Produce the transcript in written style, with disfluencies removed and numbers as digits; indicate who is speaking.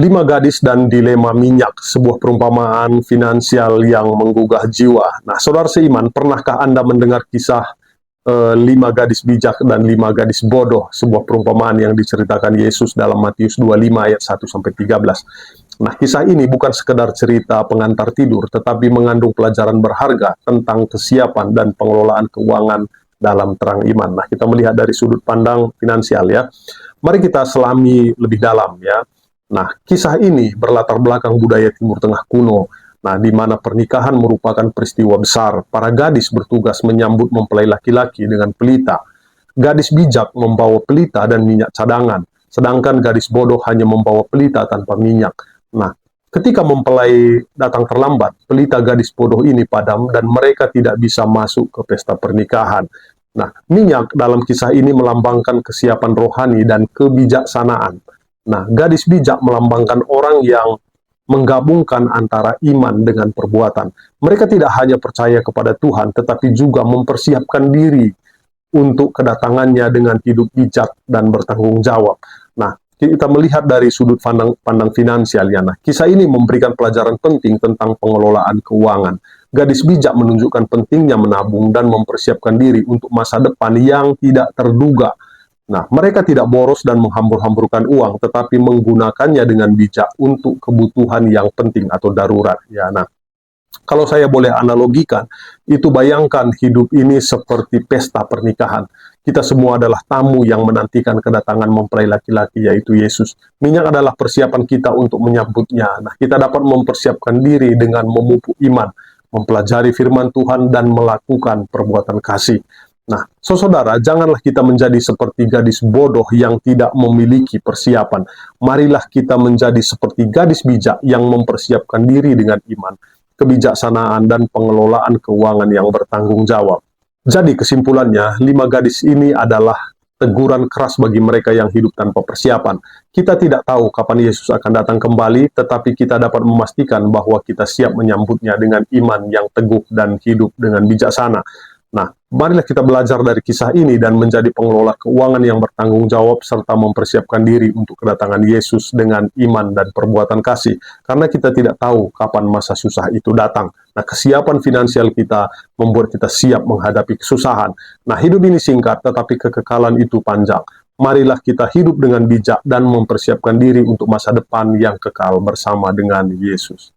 Speaker 1: Lima gadis dan dilema minyak, sebuah perumpamaan finansial yang menggugah jiwa. Nah, saudara seiman, pernahkah Anda mendengar kisah lima gadis bijak dan lima gadis bodoh, sebuah perumpamaan yang diceritakan Yesus dalam Matius 25 ayat 1-13. Nah, kisah ini bukan sekedar cerita pengantar tidur, tetapi mengandung pelajaran berharga tentang kesiapan dan pengelolaan keuangan dalam terang iman. Nah, kita melihat dari sudut pandang finansial ya. Mari kita selami lebih dalam ya. Nah, kisah ini berlatar belakang budaya Timur Tengah kuno, nah, di mana pernikahan merupakan peristiwa besar. Para gadis bertugas menyambut mempelai laki-laki dengan pelita. Gadis bijak membawa pelita dan minyak cadangan, sedangkan gadis bodoh hanya membawa pelita tanpa minyak. Nah, ketika mempelai datang terlambat, pelita gadis bodoh ini padam dan mereka tidak bisa masuk ke pesta pernikahan. Nah, minyak dalam kisah ini melambangkan kesiapan rohani dan kebijaksanaan. Nah, gadis bijak melambangkan orang yang menggabungkan antara iman dengan perbuatan. Mereka tidak hanya percaya kepada Tuhan, tetapi juga mempersiapkan diri untuk kedatangannya dengan hidup bijak dan bertanggung jawab. Nah, kita melihat dari sudut pandang finansial ya. Nah, kisah ini memberikan pelajaran penting tentang pengelolaan keuangan. Gadis bijak menunjukkan pentingnya menabung dan mempersiapkan diri untuk masa depan yang tidak terduga. Nah, mereka tidak boros dan menghambur-hamburkan uang, tetapi menggunakannya dengan bijak untuk kebutuhan yang penting atau darurat. Ya, nah, kalau saya boleh analogikan, itu bayangkan hidup ini seperti pesta pernikahan. Kita semua adalah tamu yang menantikan kedatangan mempelai laki-laki, yaitu Yesus. Minyak adalah persiapan kita untuk menyambutnya. Nah, kita dapat mempersiapkan diri dengan memupuk iman, mempelajari firman Tuhan, dan melakukan perbuatan kasih. Nah, saudara, janganlah kita menjadi seperti gadis bodoh yang tidak memiliki persiapan. Marilah kita menjadi seperti gadis bijak yang mempersiapkan diri dengan iman, kebijaksanaan, dan pengelolaan keuangan yang bertanggung jawab. Jadi kesimpulannya, lima gadis ini adalah teguran keras bagi mereka yang hidup tanpa persiapan. Kita tidak tahu kapan Yesus akan datang kembali, tetapi kita dapat memastikan bahwa kita siap menyambutnya dengan iman yang teguh dan hidup dengan bijaksana. Nah, marilah kita belajar dari kisah ini dan menjadi pengelola keuangan yang bertanggung jawab serta mempersiapkan diri untuk kedatangan Yesus dengan iman dan perbuatan kasih. Karena kita tidak tahu kapan masa susah itu datang. Nah, kesiapan finansial kita membuat kita siap menghadapi kesusahan. Nah, hidup ini singkat, tetapi kekekalan itu panjang. Marilah kita hidup dengan bijak dan mempersiapkan diri untuk masa depan yang kekal bersama dengan Yesus.